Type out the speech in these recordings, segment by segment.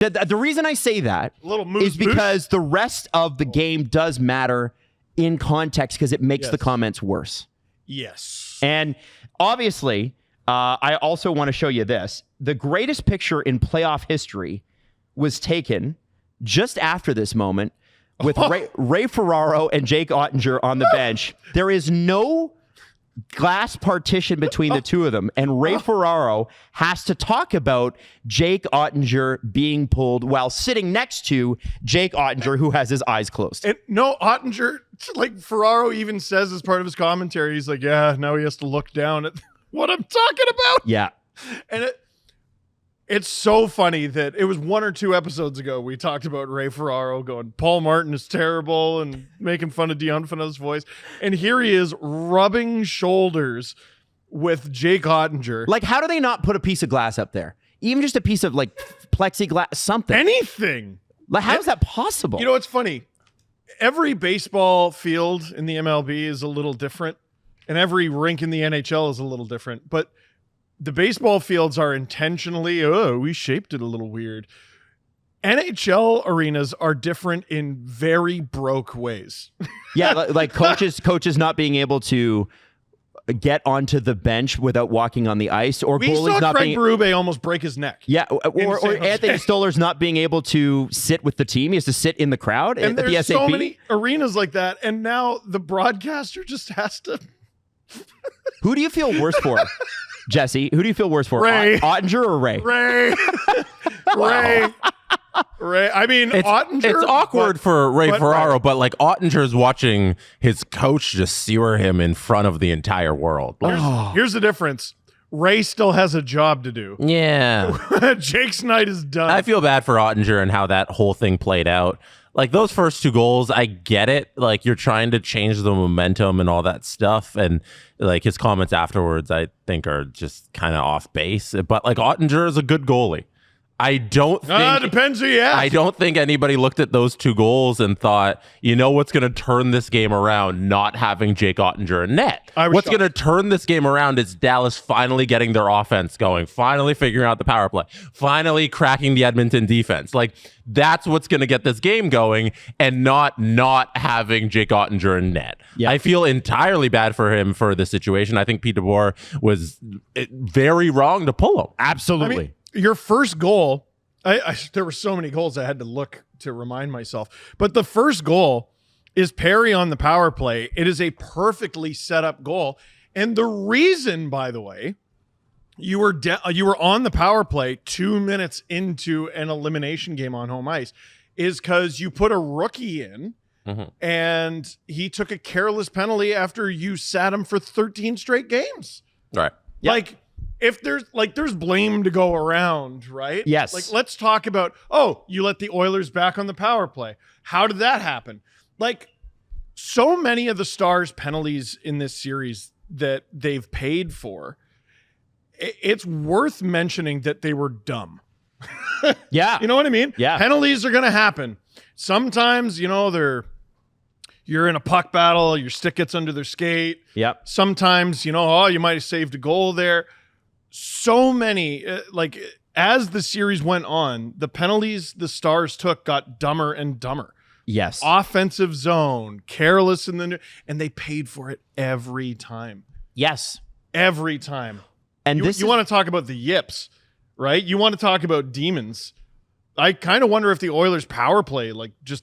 The reason I say that is because the rest of the game does matter in context because it makes the comments worse. Yes. And obviously, I also want to show you this. The greatest picture in playoff history was taken just after this moment with Ray Ferraro and Jake Oettinger on the bench. There is no glass partition between the two of them, and Ray Ferraro has to talk about Jake Oettinger being pulled while sitting next to Jake Oettinger, who has his eyes closed. And no, Oettinger, like Ferraro even says as part of his commentary, he's like, yeah, now he has to look down at what I'm talking about. Yeah. And it's so funny that it was 1 or 2 episodes ago we talked about Ray Ferraro going, Paul Martin is terrible, and making fun of Dionfino's voice. And here he is rubbing shoulders with Jake Oettinger. Like, how do they not put a piece of glass up there? Even just a piece of like plexiglass, something. Anything. Like, how is that possible? You know, it's funny. Every baseball field in the MLB is a little different, and every rink in the NHL is a little different. But the baseball fields are intentionally, we shaped it a little weird. NHL arenas are different in very broke ways. Yeah, like coaches not being able to get onto the bench without walking on the ice, or we goalies saw not Craig Berube almost break his neck. Yeah, or Anthony Stoller's not being able to sit with the team. He has to sit in the crowd and at the there's SAP. So many arenas like that, and now the broadcaster just has to. Who do you feel worse for? Jesse, who do you feel worse for? Ray. Oettinger or Ray? Ray. Ray. I mean, Oettinger. It's awkward for Ray Ferraro, but like Ottinger's watching his coach just sewer him in front of the entire world. Here's the difference. Ray still has a job to do. Yeah. Jake's night is done. I feel bad for Oettinger and how that whole thing played out. Like those first 2 goals, I get it. Like you're trying to change the momentum and all that stuff. And like his comments afterwards, I think are just kind of off base. But like Oettinger is a good goalie. I don't think depends who you ask. I don't think anybody looked at those 2 goals and thought, you know what's going to turn this game around, not having Jake Oettinger in net. What's going to turn this game around is Dallas finally getting their offense going, finally figuring out the power play, finally cracking the Edmonton defense. Like that's what's going to get this game going, and not having Jake Oettinger in net. Yeah. I feel entirely bad for him for this situation. I think Pete DeBoer was very wrong to pull him. Absolutely. I mean, your first goal, there were so many goals I had to look to remind myself. But the first goal is Perry on the power play. It is a perfectly set up goal. And the reason, by the way, you were on the power play 2 minutes into an elimination game on home ice is because you put a rookie in and he took a careless penalty after you sat him for 13 straight games. Right. Yep. Like, if there's blame to go around, right? Yes. Like, let's talk about, you let the Oilers back on the power play. How did that happen? Like, so many of the Stars' penalties in this series that they've paid for, it's worth mentioning that they were dumb. Yeah. You know what I mean? Yeah. Penalties are going to happen. Sometimes, you're in a puck battle, your stick gets under their skate. Yep. Sometimes, you might have saved a goal there. So many, as the series went on, the penalties the Stars took got dumber and dumber. Yes. Offensive zone, careless and they paid for it every time. Yes. Every time. And you want to talk about the yips, right? You want to talk about demons. I kind of wonder if the Oilers' power play just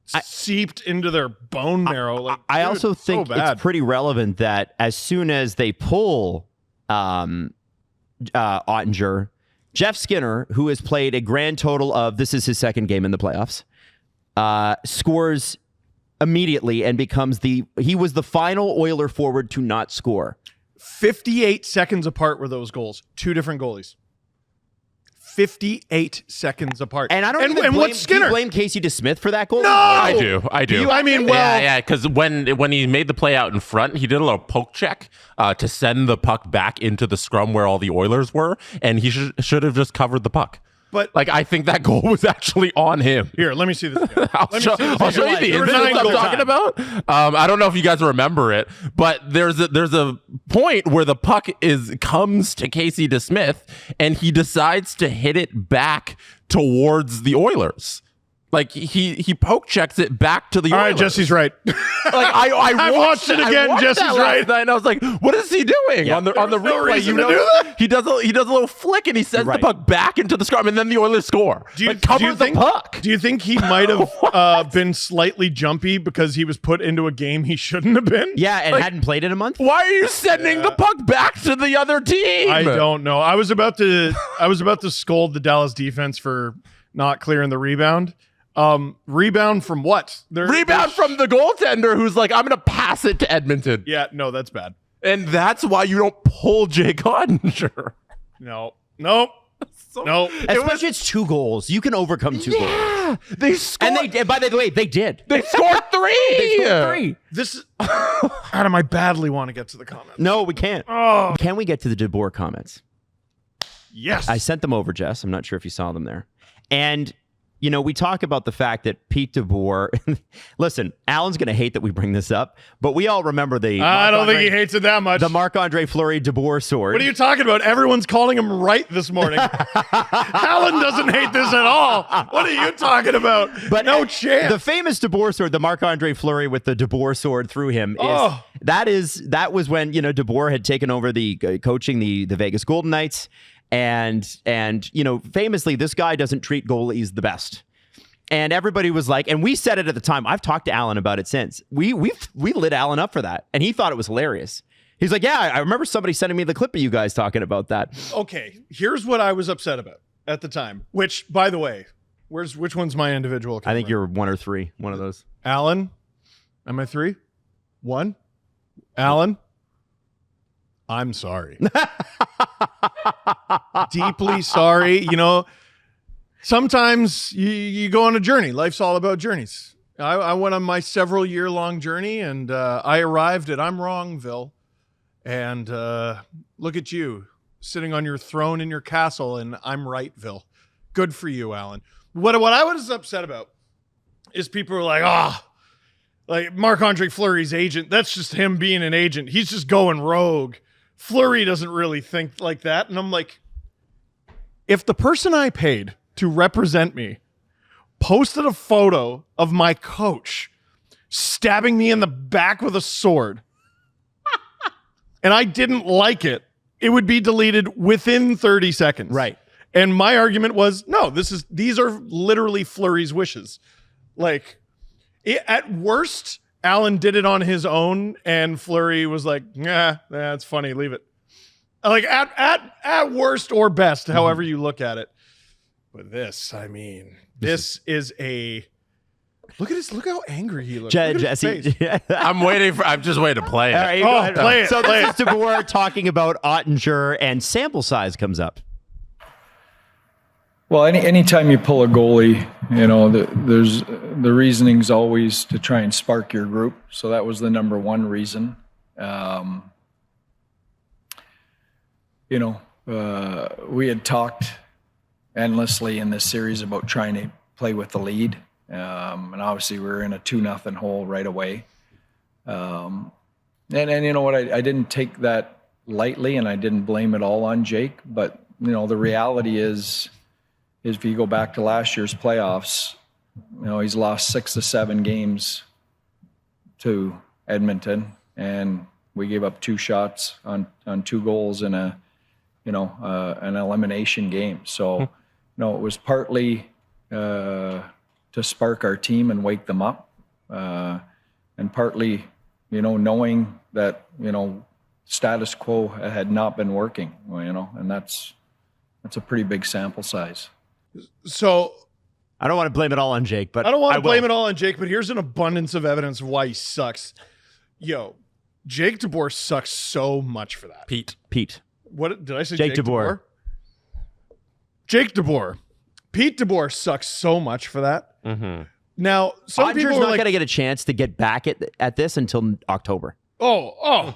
seeped into their bone marrow. I also think it's pretty relevant that as soon as they pull Oettinger, Jeff Skinner, who has played a grand total of, this is his 2nd game in the playoffs, scores immediately and he was the final Oiler forward to not score. 58 seconds apart were those goals. 2 different goalies. 58 seconds apart. And I don't even blame, do you blame Casey DeSmith for that goal? No! I do. Yeah, because when he made the play out in front, he did a little poke check to send the puck back into the scrum where all the Oilers were, and he should have just covered the puck. But like, I think that goal was actually on him. here, let me see this again. I'll show you the incident I'm talking about. I don't know if you guys remember it, but there's a point where the puck comes to Casey DeSmith, and he decides to hit it back towards the Oilers. Like he poke checks it back to the Oilers. All right, Jesse's right. Like I watched it again. Jesse's right. And I was like, what is he doing on the replay? No reason he does a little flick and he sends the puck back into the scrum, and then the Oilers score. Cover the puck. Do you think he might have been slightly jumpy because he was put into a game he shouldn't have been? Yeah, and hadn't played in a month. Why are you sending the puck back to the other team? I don't know. I was about to scold the Dallas defense for not clearing the rebound. Rebound from what? Rebound from the goaltender who's like, I'm going to pass it to Edmonton. Yeah, no, that's bad. And that's why you don't pull Jake Oettinger. No. Especially it's 2 goals. You can overcome 2 goals. Yeah, they scored. And by the way, they did. They scored 3. This is Adam, I badly want to get to the comments. No, we can't. Oh. Can we get to the DeBoer comments? Yes. I sent them over, Jess. I'm not sure if you saw them there. And you know, we talk about the fact that Pete DeBoer. Listen, Alan's going to hate that we bring this up, but we all remember the. I don't think he hates it that much. The Marc-Andre Fleury DeBoer sword. What are you talking about? Everyone's calling him right this morning. Alan doesn't hate this at all. What are you talking about? But no chance. The famous DeBoer sword, the Marc-Andre Fleury with the DeBoer sword through him, that was when DeBoer had taken over the coaching the Vegas Golden Knights. And famously, this guy doesn't treat goalies the best. And everybody was like, and we said it at the time. I've talked to Alan about it since. We lit Alan up for that, and he thought it was hilarious. He's like, yeah, I remember somebody sending me the clip of you guys talking about that. Okay, here's what I was upset about at the time. Which, by the way, which one's my individual camera? I think you're 1 or 3, one of those. Alan, am I 3? 1? Alan, I'm sorry. Deeply sorry. Sometimes you go on a journey. Life's all about journeys. I went on my several year-long journey, and I arrived at I'm Wrongville. And look at you, sitting on your throne in your castle in I'm Rightville. Good for you, Alan. What I was upset about is people were like, like Marc-Andre Fleury's agent, that's just him being an agent. He's just going rogue. Fleury doesn't really think like that. And I'm like, if the person I paid to represent me posted a photo of my coach stabbing me in the back with a sword and I didn't like it, it would be deleted within 30 seconds. Right. And my argument was, no, these are literally Fleury's wishes. Like, at worst, Alan did it on his own, and Fleury was like, that's funny, leave it. Like, at worst or best, however you look at it. But this is a... Look how angry he looks. Jesse. I'm just waiting to play it. All right, go ahead. Play it. So this is DeBoer talking about Oettinger, and sample size comes up. Well, anytime you pull a goalie, there's the reasoning's always to try and spark your group. So that was the number one reason. We had talked endlessly in this series about trying to play with the lead. And obviously we were in a 2-0 hole right away. And you know what, I didn't take that lightly, and I didn't blame it all on Jake. But, the reality is if you go back to last year's playoffs, he's lost 6 to 7 games to Edmonton, and we gave up 2 shots on 2 goals in an elimination game. So, it was partly to spark our team and wake them up, and partly, knowing that, status quo had not been working, and that's a pretty big sample size. So I don't want to blame it all on Jake, but I don't want to blame it all on Jake, but here's an abundance of evidence of why he sucks. Jake DeBoer sucks so much for that. Pete. What did I say? Jake DeBoer. Jake DeBoer. Pete DeBoer sucks so much for that. Mm-hmm. Now, some people are not like, going to get a chance to get back at this until October. No.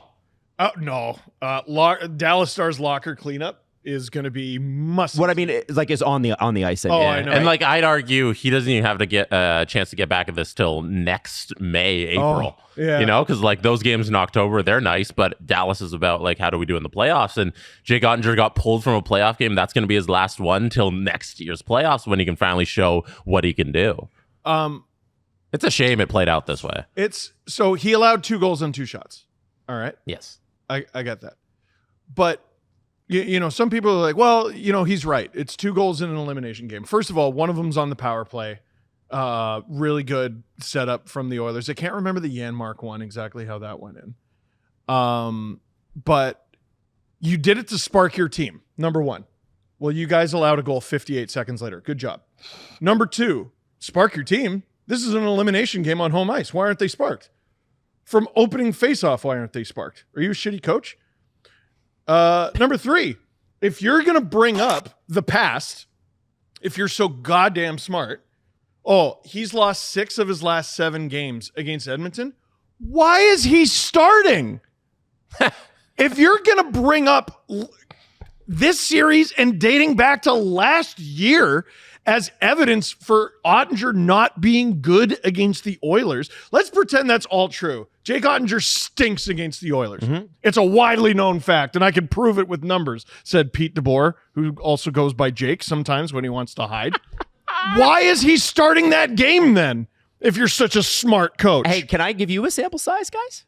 Dallas Stars locker cleanup is going to be must. What I mean is on the ice. I know. And like I'd argue he doesn't even have to get a chance to get back at this till next May, April. Yeah. You know, because like those games in October, they're nice, but Dallas is about like how do we do in the playoffs? And Jake Oettinger got pulled from a playoff game. That's going to be his last one till next year's playoffs when he can finally show what he can do. It's a shame it played out this way. So he allowed 2 goals on 2 shots. All right. Yes. I get that. But, you know, some people are like, well, you know, he's right. It's 2 goals in an elimination game. First of all, one of them's on the power play. Really good setup from the Oilers. I can't remember the Janmark one, exactly how that went in. But you did it to spark your team, number 1. Well, you guys allowed a goal 58 seconds later. Good job. Number 2, spark your team. This is an elimination game on home ice. Why aren't they sparked? From opening faceoff, why aren't they sparked? Are you a shitty coach? Number 3, if you're going to bring up the past, if you're so goddamn smart, he's lost 6 of his last 7 games against Edmonton. Why is he starting? If you're going to bring up this series and dating back to last year as evidence for Oettinger not being good against the Oilers, let's pretend that's all true. Jake Oettinger stinks against the Oilers. Mm-hmm. It's a widely known fact, and I can prove it with numbers, said Pete DeBoer, who also goes by Jake sometimes when he wants to hide. Why is he starting that game then, if you're such a smart coach? Hey, can I give you a sample size, guys?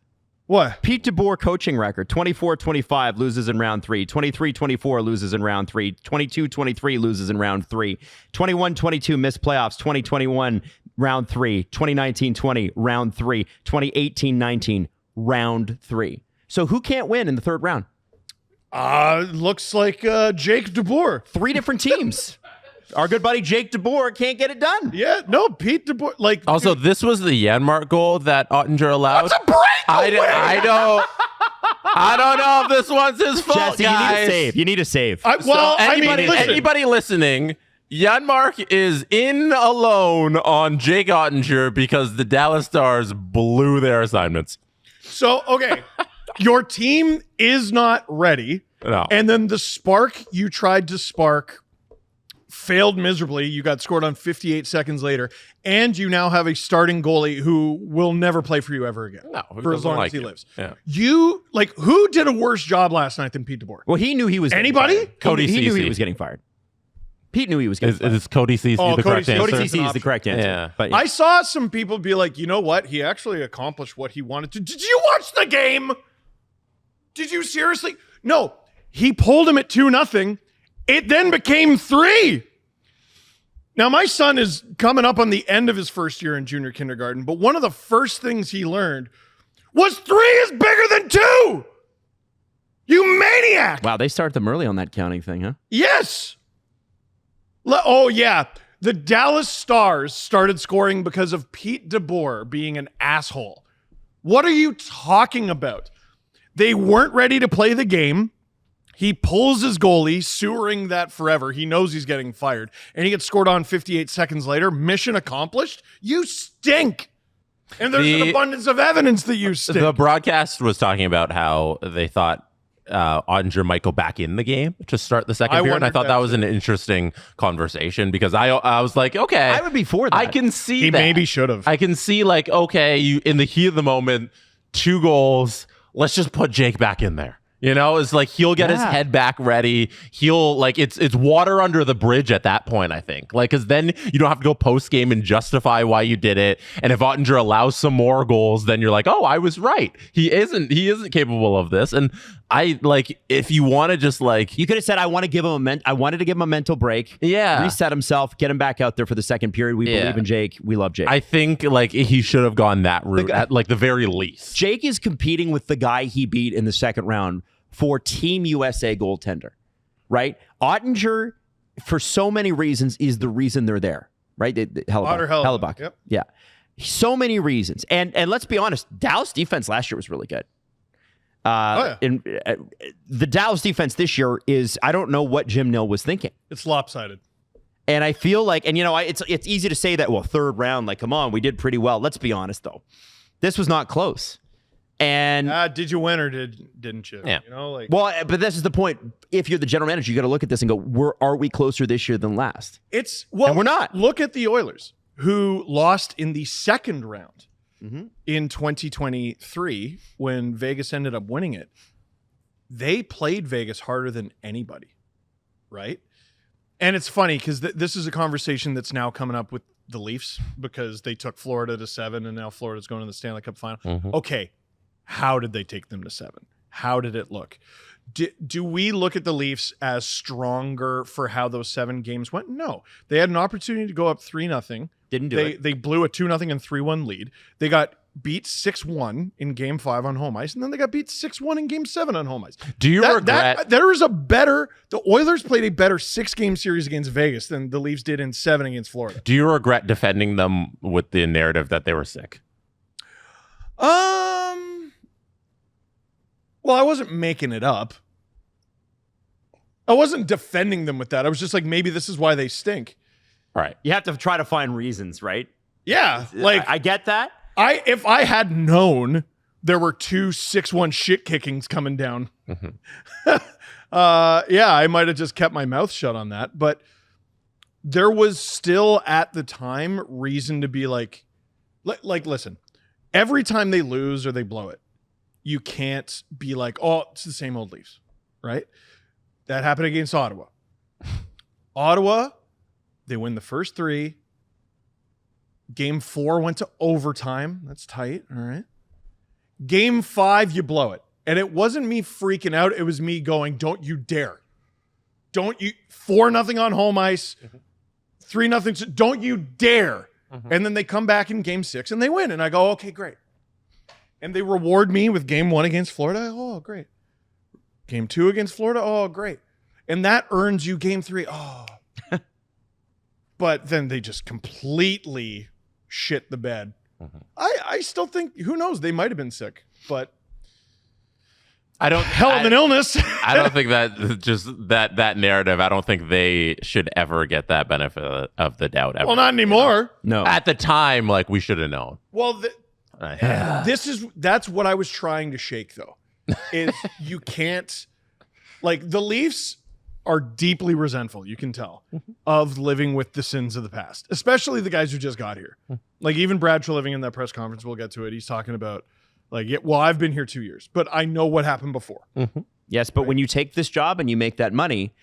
What? Pete DeBoer coaching record, 24-25 loses in round 3, 23-24 loses in round 3, 22-23 loses in round 3, 21-22 missed playoffs, 2021 round 3, 2019-20 round 3, 2018-19 round 3. So who can't win in the 3rd round? Looks like Jake DeBoer. 3 different teams. Our good buddy Jake DeBoer can't get it done. Yeah, no, Pete DeBoer. Like, also, this was the Janmark goal that Oettinger allowed. That's a breakaway! I don't know if this one's his fault, Jesse, guys. You need a save. Anybody listening, Janmark is in alone on Jake Oettinger because the Dallas Stars blew their assignments. So, okay, your team is not ready. No. And then the spark you tried to spark failed miserably. You got scored on 58 seconds later, and you now have a starting goalie who will never play for you ever again. No, for as long as he lives. Yeah. You who did a worse job last night than Pete DeBoer? Well, he knew he was anybody. Cody he knew Ceci. he was getting fired. Pete knew he was getting fired. Is Cody Ceci the correct answer? Cody Ceci is the correct answer. Yeah. But I saw some people be like, you know what? He actually accomplished what he wanted to. Did you watch the game? Did you seriously? No. He pulled him at 2-0. It then became 3. Now, my son is coming up on the end of his first year in junior kindergarten, but one of the first things he learned was 3 is bigger than 2. You maniac. wow, they start them early on that counting thing, huh? Yes. Oh, yeah. The Dallas Stars started scoring because of Pete DeBoer being an asshole. What are you talking about? They weren't ready to play the game. He pulls his goalie, sewering that forever. He knows he's getting fired. And he gets scored on 58 seconds later. Mission accomplished. You stink. And there's an abundance of evidence that you stink. The broadcast was talking about how they thought Oettinger might go back in the game to start the second period. And I thought that was an interesting conversation because I was like, okay. I would be for that. I can see he that. maybe should have. I can see like, okay, you in the heat of the moment, 2 goals. Let's just put Jake back in there. You know, it's like he'll get his head back ready. He'll like it's water under the bridge at that point, I think. Like, because then you don't have to go post game and justify why you did it. And if Oettinger allows some more goals, then you're like, oh, I was right. He isn't capable of this. And I like if you want to just like you could have said I wanted to give him a mental break. Yeah. Reset himself, get him back out there for the second period. We believe in Jake. We love Jake. I think like he should have gone that route at like the very least. Jake is competing with the guy he beat in the second round for Team USA goaltender, right? Oettinger, for so many reasons, is the reason they're there, right? Hellebuck. Yep. Yeah. So many reasons. And let's be honest, Dallas defense last year was really good. The Dallas defense this year is, I don't know what Jim Nill was thinking. It's lopsided. And I feel like, and you know, it's easy to say that, well, 3rd round, like, come on, we did pretty well. Let's be honest, though. This was not close. And did you win or didn't you? Yeah. You know, like, well, but this is the point. If you're the general manager, you got to look at this and go, are we closer this year than last? Well, and we're not. Look at the Oilers, who lost in the second round in 2023 when Vegas ended up winning it. They played Vegas harder than anybody, right? And it's funny because this is a conversation that's now coming up with the Leafs because they took Florida to 7 and now Florida's going to the Stanley Cup final. Okay, how did they take them to 7? How did it look? Do we look at the Leafs as stronger for how those 7 games went? No. They had an opportunity to go up 3-0. Didn't do it. They blew a 2-0 and 3-1 lead. They got beat 6-1 in Game 5 on home ice, and then they got beat 6-1 in Game 7 on home ice. Do you regret? The Oilers played a better 6-game series against Vegas than the Leafs did in 7 against Florida. Do you regret defending them with the narrative that they were sick? Well, I wasn't making it up. I wasn't defending them with that. I was just like, maybe this is why they stink. All right. You have to try to find reasons, right? Yeah. Like, I get that. If I had known there were 2 6-1 shit kickings coming down, I might have just kept my mouth shut on that. But there was still at the time reason to be like, listen, every time they lose or they blow it, you can't be like, oh, it's the same old Leafs, right? That happened against Ottawa. Ottawa, they win the first 3. Game 4 went to overtime. That's tight. All right. Game 5, you blow it. And it wasn't me freaking out. It was me going, don't you dare. Don't you 4-0 on home ice. 3-0. Don't you dare. And then they come back in Game 6 and they win. And I go, okay, great. And they reward me with Game 1 against Florida. Oh, great. Game 2 against Florida. Oh, great. And that earns you Game 3. Oh. But then they just completely shit the bed. I still think, who knows, they might have been sick, but hell of an illness. I don't think that just that narrative, I don't think they should ever get that benefit of the doubt ever. Well, not anymore. No. At the time, like, we should have known. Well, that's what I was trying to shake, though, is you can't, like, the Leafs are deeply resentful, you can tell, of living with the sins of the past, especially the guys who just got here. Like, even Brad Treliving in that press conference, we'll get to it, he's talking about, like, well, I've been here 2 years, but I know what happened before. Yes, but when you take this job and you make that money,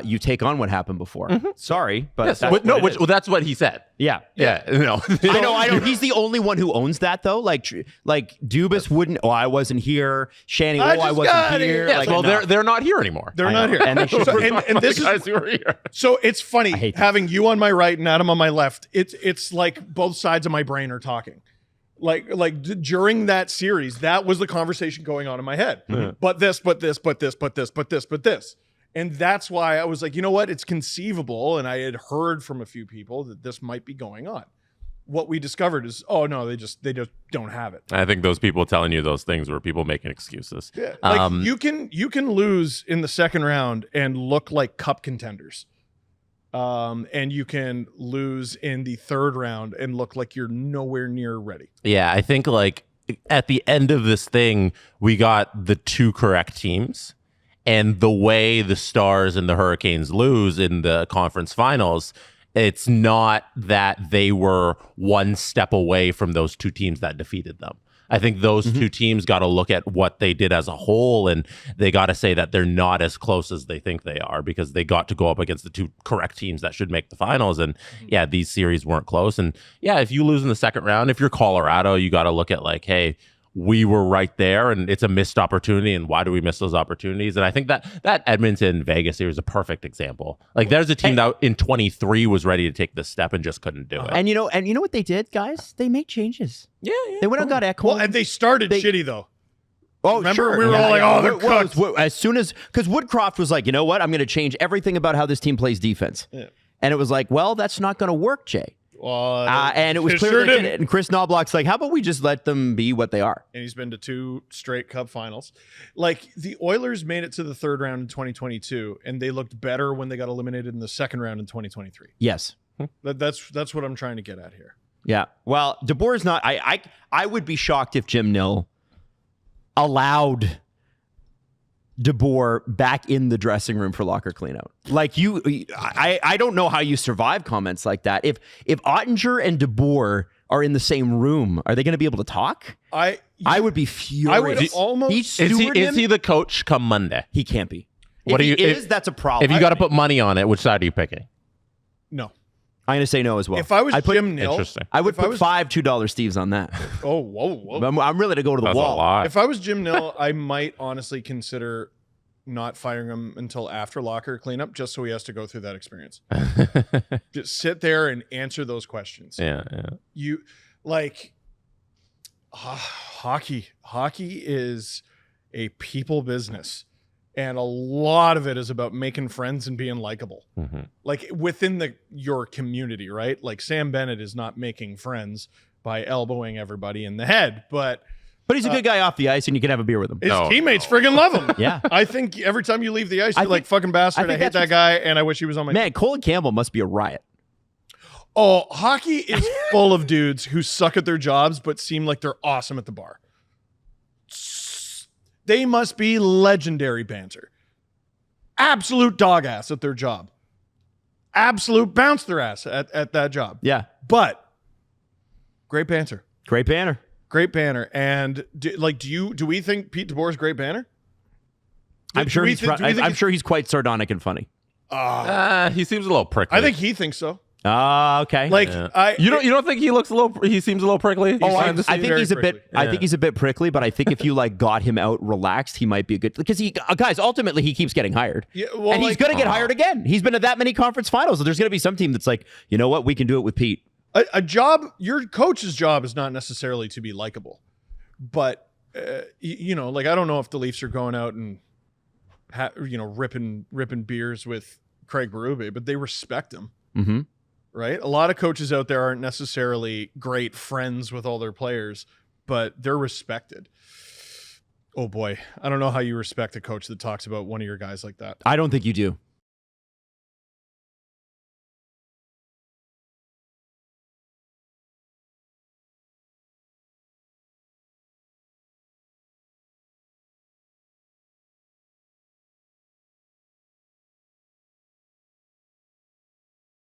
you take on what happened before. Sorry, but yes, that's what he said. Yeah. No. I know. He's the only one who owns that, though. Like Dubas wouldn't. Oh, I wasn't here. Shanny. I wasn't here. Yes, like, they're not here anymore. They're not here, and they should. And this is guys who are here. So it's funny having you on my right and Adam on my left. It's like both sides of my brain are talking. Like during that series, that was the conversation going on in my head. But this. And that's why I was like, you know what? It's conceivable. And I had heard from a few people that this might be going on. What we discovered is, oh no, they just don't have it. I think those people telling you those things were people making excuses. Yeah. Like you can lose in the second round and look like cup contenders. And you can lose in the third round and look like you're nowhere near ready. Yeah, I think like at the end of this thing, we got the 2 correct teams. And the way the Stars and the Hurricanes lose in the conference finals, it's not that they were one step away from those 2 teams that defeated them. I think those 2 teams got to look at what they did as a whole, and they got to say that they're not as close as they think they are because they got to go up against the 2 correct teams that should make the finals. And yeah, these series weren't close. And yeah, if you lose in the second round, if you're Colorado, you got to look at like, hey, we were right there and it's a missed opportunity. And why do we miss those opportunities? And I think that Edmonton Vegas series is a perfect example. Like there's a team that in 23 was ready to take this step and just couldn't do it. And you know what they did, guys? They made changes. Yeah. They went and got Ekholm. Well, and they started shitty though. Oh, remember sure. we were all like, oh, they're cooked. As soon as, because Woodcroft was like, you know what? I'm going to change everything about how this team plays defense. Yeah. And it was like, well, that's not going to work, Jay. Well, and it was clear. Sure and Chris Knobloch's like, how about we just let them be what they are? And he's been to 2 straight Cup finals. Like the Oilers made it to the third round in 2022, and they looked better when they got eliminated in the second round in 2023. Yes. That's what I'm trying to get at here. Yeah. Well, DeBoer's not. I would be shocked if Jim Nill allowed DeBoer back in the dressing room for locker cleanout. Like I don't know how you survive comments like that. If Oettinger and DeBoer are in the same room, are they going to be able to talk? I would be furious. I would almost. Is he the coach come Monday? He can't be. What if he is, that's a problem. If you got to put money on it, which side are you picking? No. I'm going to say no as well. If I was Jim Nill, I would put $5 $2 Steves on that. Oh, whoa. I'm ready to go to the That's wall. a lot. If I was Jim Nill, I might honestly consider not firing him until after locker cleanup, just so he has to go through that experience. Just sit there and answer those questions. Yeah. You like hockey. Hockey is a people business. And a lot of it is about making friends and being likable. Mm-hmm. Like within your community, right? Like Sam Bennett is not making friends by elbowing everybody in the head, but he's a good guy off the ice, and you can have a beer with him. his teammates friggin' love him. Yeah. I think every time you leave the ice, you're like, fucking bastard, I hate that guy, and I wish he was on my team. Man, Colin Campbell must be a riot. Oh, hockey is full of dudes who suck at their jobs but seem like they're awesome at the bar. They must be legendary banter. Absolute dog ass at their job. Absolute bounce their ass at that job. Yeah. But great banter. Great banner. Great banner. And do we think Pete DeBoer's great banner? I'm sure he's quite sardonic and funny. He seems a little prickly. I think he thinks so. Okay. You don't think he seems a little prickly? I think he's a bit. I think he's a bit prickly, but I think if you got him out relaxed, he might be a good. Because guys, ultimately he keeps getting hired, and he's going to get hired again. He's been at that many conference finals. So there's going to be some team that's like, you know what, we can do it with Pete. A job, your coach's job is not necessarily to be likable, but I don't know if the Leafs are going out and ripping beers with Craig Berube, but they respect him. Mm-hmm. Right? A lot of coaches out there aren't necessarily great friends with all their players, but they're respected. Oh boy, I don't know how you respect a coach that talks about one of your guys like that. I don't think you do.